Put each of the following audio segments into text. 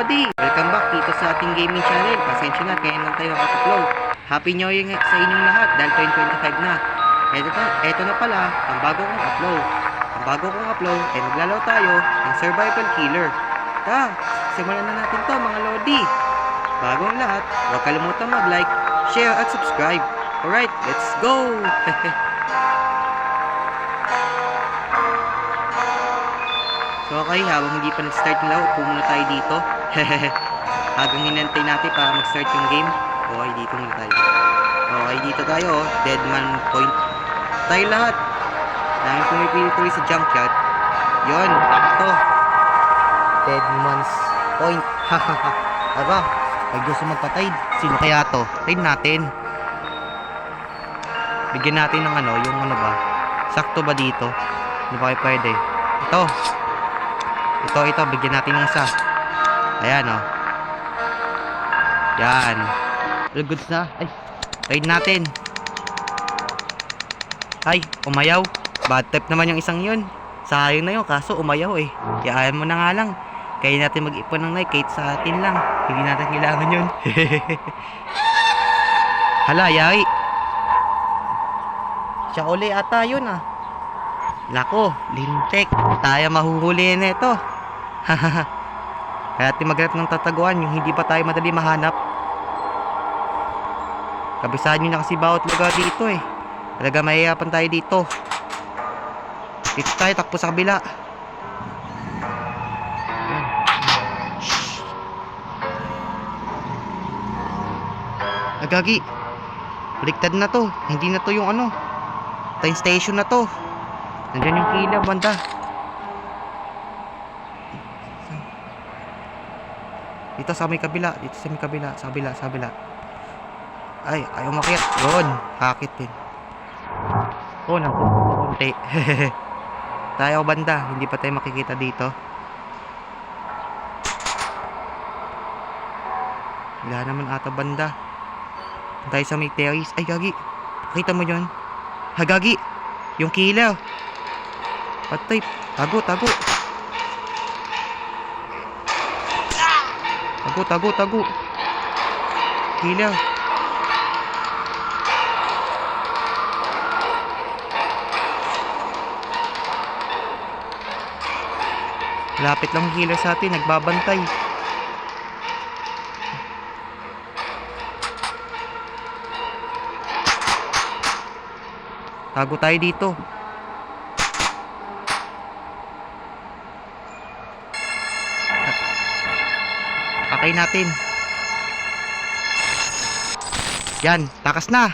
Lodi! Welcome back dito sa ating gaming channel. Pasensya na, kaya lang tayo nakapag-upload. Happy New Year sa inyong lahat dahil 2025 na. Eto na pala, ang bago kong upload. Ang bago kong upload ay maglalaro tayo ng Survival Killer. Simulan na natin to mga Lodi. Bago ang lahat, huwag kalimutan mag-like, share at subscribe. Alright, let's go! So okay, habang hindi pa nag-start ng laro, upo muna tayo dito. Habang hinantay natin para mag-start yung game. Okay, dito muna tayo. Okay, dito tayo. Deadman Point. Tayo lahat. Dahil pumipili tuloy sa junkyard. Yun, ito. Deadman's Point. Aba, pag gusto magpatay, sino kaya to? Try natin. Bigyan natin ng yung ba? Sakto ba dito? Hindi ba kayo pwede? Ito, bigyan natin ng isa. Ayan, Yan. All goods na. Ay, try natin. Ay, umayaw. Bad type naman yung isang yun. Sayang na yun, kaso umayaw eh. Kaya mo na nga lang. Kaya natin mag-ipon ng night, kahit sa atin lang. Hindi natin kailangan yun. Hala, yari. Siya uli ata yun Lako, lintek. Tayo mahuhuli na ito. Kaya natin maghanap ng tataguan, yung hindi pa tayo madali mahanap. Kabisaan nyo na kasi bawat lugar dito eh. Talaga mahihirapan tayo dito. Dito tayo, takpo sa kabila. Agagi, baliktad na to. Hindi na to yung time station na to. Nandiyan yung kila banda. Dito sa may kabila. Sa kabila. Ay, ayaw makiat. Yun, hakit din. Nakunti. Tayo banda. Hindi pa tayo makikita dito. Wala naman ata banda. Tayo sa may terrace. Ay, gagi. Nakita mo yun? Gagi. Yung killer. Patay. Tago. Killer. Lapit lang killer sa atin. Nagbabantay. Tago tayo dito. Pakay natin. Yan, takas na.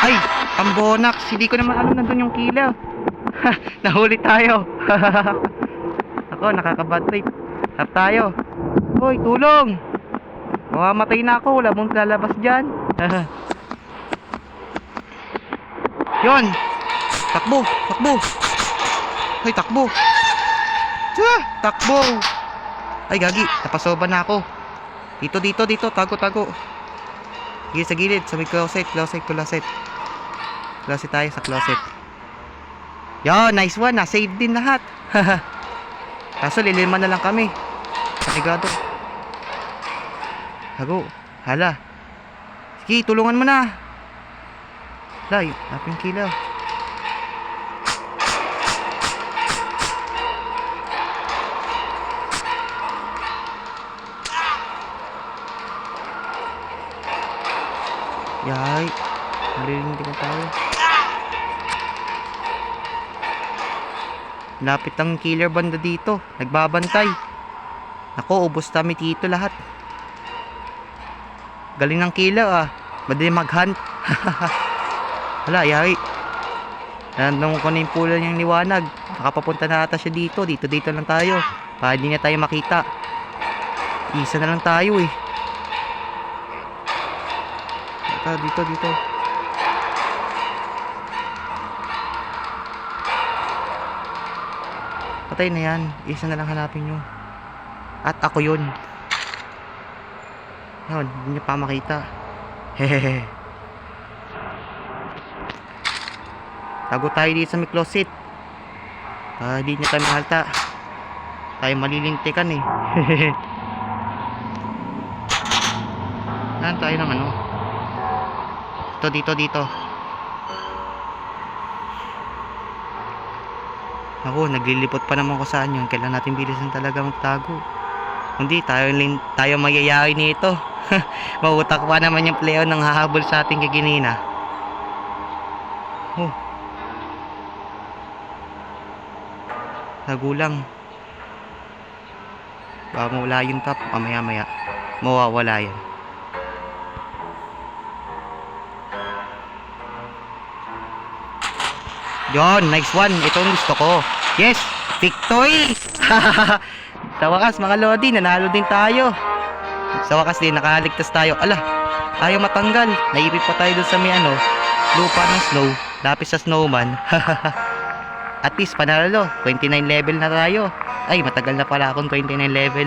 Ay, ambonak. Hindi ko naman alam nandun yung killer. Nahuli tayo. Ako, nakakabad trip. Tap tayo. Hoy, tulong. Mamamatay na ako. Wala mong lalabas dyan. Yon. Takbo. Hoy, takbo. Takbo. Ay, gagi. Napasoba na ako. Dito. Tago. Gilid sa gilid. Sa may closet. Closet tayo sa closet. Yo, nice one. Na-save din lahat. Kaso liliman na lang kami. Sakigado. Hago. Hala. Sige, tulungan mo na. Hala, napin kilo. Yay. Nalilindi na tayo. Lapit ang killer banda dito. Nagbabantay. Ako, ubos kami dito lahat. Galing ng killer Madali mag-hunt. Hala, yari. Nandun ko na yung pula niyang liwanag. Nakapapunta na ata siya dito. Dito lang tayo. Para hindi na tayo makita. Isa na lang tayo eh. Dito. Patay na yan. Isa na lang hanapin nyo. At ako yun. Yun, hindi nyo pa makita. Hehehe. Tago tayo dito sa may closet. Hindi niya tayo mahalta. Tayo malilintikan eh. Saan tayo ng ano? Dito. Ako, naglilipot pa naman ko saan yun. Kailan natin bilisan talaga magtago. Hindi, tayo mayayari nito. Mautak pa naman yung player nang hahabol sa ating kaginina. Oh. Nagulang. Baka mawala yun pa. Maya. Mawawala yan. Yon, nice one. Ito ang gusto ko. Yes, victory! Sa wakas mga lodi, nanalo din tayo. Sa wakas din, nakaligtas tayo. Ala, ayaw matanggal. Naipit pa tayo dun sa may ano, lupa ng snow. Lapis sa snowman. At least, panalo. 29 level na tayo. Ay, matagal na pala akong 29 level.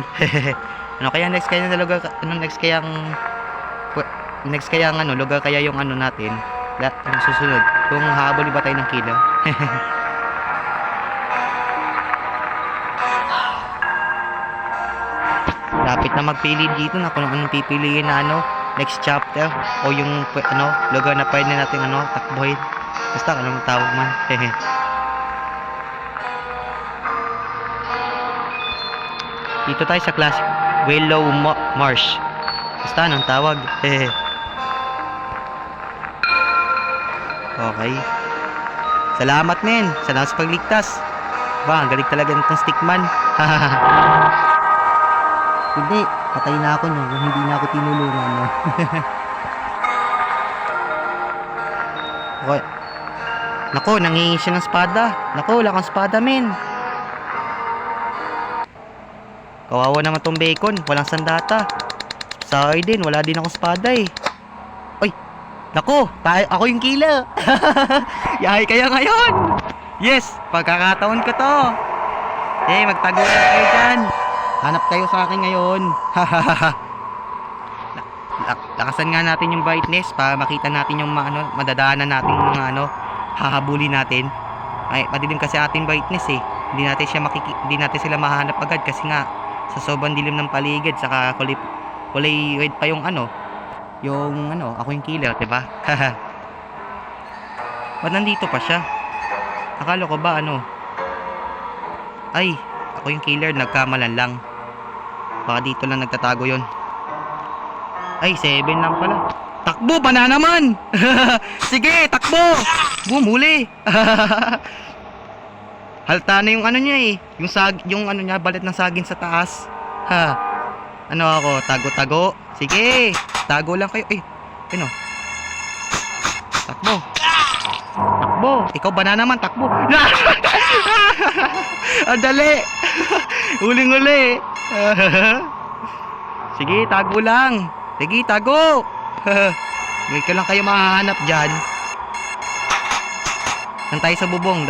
Ano kaya next kaya na lugar, next kaya ang ano, lugar kaya yung ano natin. Ang susunod, kung hahabol ba tayo ng kilo. Lapit na magpili dito na kung anong pipiliin na ano, next chapter o yung ano, lugar na pwede natin ano, takbohin. Basta anong tawag man. Dito tayo sa classic Willow Marsh. Basta anong tawag. Okay. Salamat men. Salamat sa pagligtas. Ba, ang galing talaga nitong stickman. Hindi, patay na ako no. Hindi na ako tinulungan no. Okay. Nako, nangingi siya ng espada. Nako, wala kang espada men. Kawawa naman tong bacon. Walang sandata. Sorry din, wala din akong espada eh. Nako, ako yung killer. Yahay kaya ngayon. Yes, pagkakataon ko to. Magtago na kayo dyan. Hanap kayo sa akin ngayon. Lakasan nga natin yung brightness para makita natin yung madadaanan natin mga ano, hahabulin natin. Ay, madilim kasi ating brightness eh. Hindi natin sila mahanap agad kasi nga sa sobrang dilim ng paligid, saka kulay red pa yung ano, ako yung killer, diba? Ba't nandito pa siya? Akala ko ba ay, ako yung killer, nagkamalan lang. Baka dito lang nagtatago yon. Ay, 7 lang pala. Takbo, banana man! Sige, takbo! Boom, huli! Halta na yung ano niya eh. Yung ano niya, balat ng saging sa taas. Ano ako, tago-tago. Sige, tago lang kayo. Ano? Takbo. Ikaw banana man, takbo. Ang dali. Huling-huli. Sige, tago lang. Sige, tago. Hindi ka lang kayo mahahanap dyan. Dan tayo sa bubong.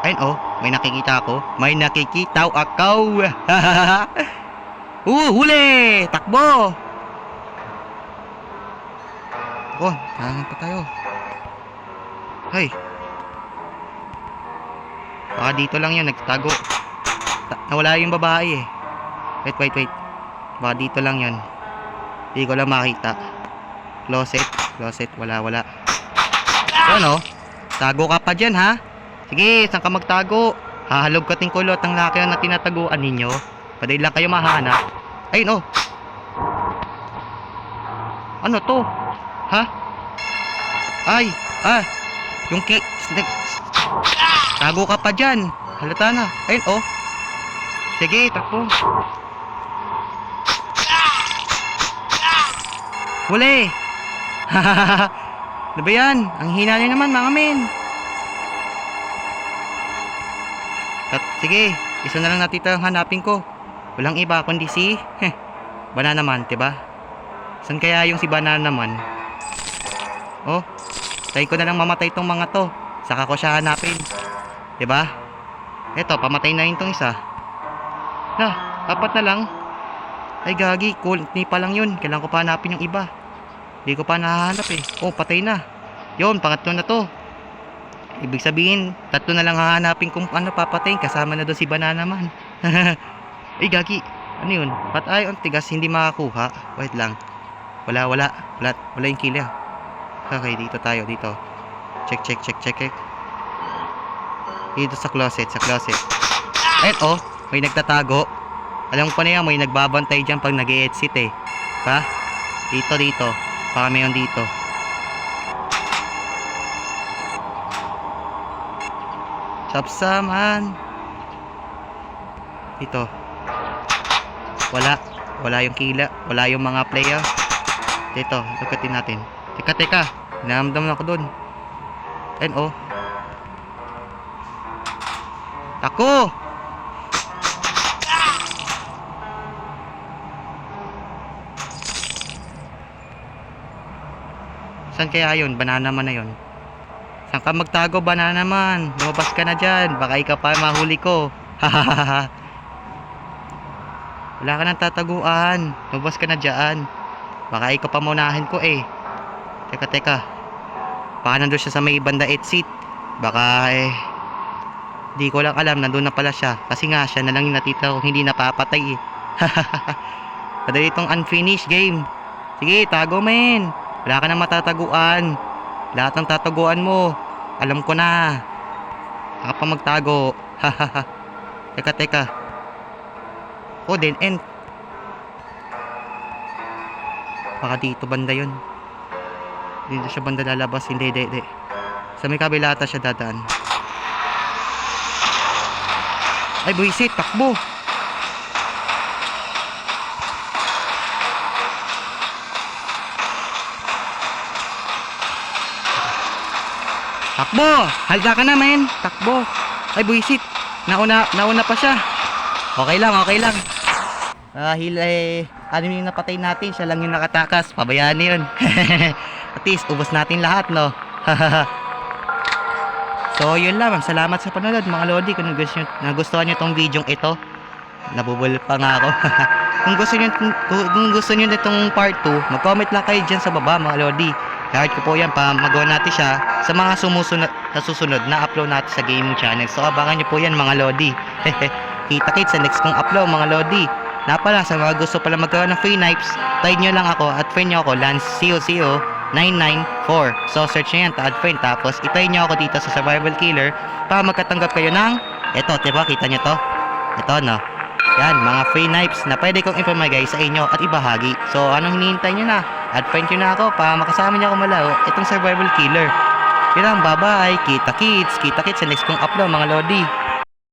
Ayun oh, may nakikita ako. Huli! Takbo! Tahangan pa tayo. Hey. Baka dito lang yun, nagtago. Nawala yung babae eh. Wait. Baka dito lang yun. Hindi ko lang makita. Closet, wala. Ano? Tago ka pa dyan ha? Sige, saan ka magtago? Hahalog ka ting kulot ang laki na tinataguan ninyo. Padahil lang kayo mahanap. Ayun oh. Ano to? Ha? Ay, yung tago ka pa dyan. Halata na. Ayun oh. Sige, takbo. Huli. Ano ba yan? Ang hina niyo naman mga men. Sige, isa na lang natin hanapin ko. Walang iba kundi si Banana Man, diba? Saan kaya yung si Banana Man? Oh, tayo ko na lang mamatay tong mga to. Saka ko siya hanapin. Diba? Eto, pamatay na yun tong isa. Apat na lang. Ay gagi, cool. Ni pa lang yun. Kailangan ko pa hanapin yung iba. Hindi ko pa nahahanap eh. Oh, patay na. Yun, pangatlo na to. Ibig sabihin, tatlo na lang hahanapin kung ano papatayin. Kasama na doon si Banana Man. Ay, gagi. Ano yun? Patay ang tigas, hindi makakuha. Wait lang. Wala yung killer. Okay, dito tayo, dito. Check. Dito sa closet. Eto, may nagtatago. Alam ko na yan, may nagbabantay dyan pag nag-e-exit eh. Ha? Dito. Baka mayon dito. Sapsaman. Dito. Wala yung kila. Wala yung mga player. Dito, lukatin natin. Teka. Naramdaman ako dun. And oh. Ako! Saan kaya yun? Banana Man na yun. Saan ka magtago, Banana Man? Lumabas ka na dyan. Baka ikaw pa mahuli ko. Hahaha. Wala ka nang tataguan. Lumabas ka na dyan. Baka ikaw pa maunahin ko eh. Teka. Baka nandun siya sa may banda exit. Baka di ko lang alam. Nandun na pala siya. Kasi nga siya na lang yung natita kung hindi napapatay eh. Madali itong unfinished game. Sige, tago men. Wala ka nang matataguan. Lahat ng tataguan mo alam ko na. Saka pa magtago. Teka. Oh, dead end. Baka dito banda yun. Dito siya banda lalabas. Hindi. Sa may kabila ata siya dadaan. Ay, buwisit. Takbo. Takbo! Halga ka na, men. Takbo. Ay, buwisit. Nauna pa siya. Okay lang. Dahil ano yung napatay natin, siya lang yung nakatakas. Pabayaan na yun. At least, ubos natin lahat, no? So, yun lang. Salamat sa panonood, mga lodi. Kung nagustuhan nyo tong video ito, nabubul pa nga ako. Kung gusto nyo nitong part 2, mag-comment lang kayo dyan sa baba, mga lodi. Kahit ko po yan pa magawa natin siya sa mga susunod na upload natin sa gaming channel. So abangan nyo po yan, mga lodi. Kita-kits sa next kong upload, mga lodi. Napala, sa mga gusto pala magkaroon ng free knives, tag nyo lang ako at friend nyo ako, LanceCO994. So search nyo yan, add friend. Tapos itry nyo ako dito sa Survival Killer para magkatanggap kayo ng eto, diba? Kita nyo to? Ito, no? Yan, mga free knives na pwede kong ipamagay sa inyo at ibahagi. So anong hinihintay nyo na? Add friend nyo na ako para makasama nyo ako malaro itong Survival Killer. Yun lang, bye-bye. Kita-kits sa next kong upload, mga lodi.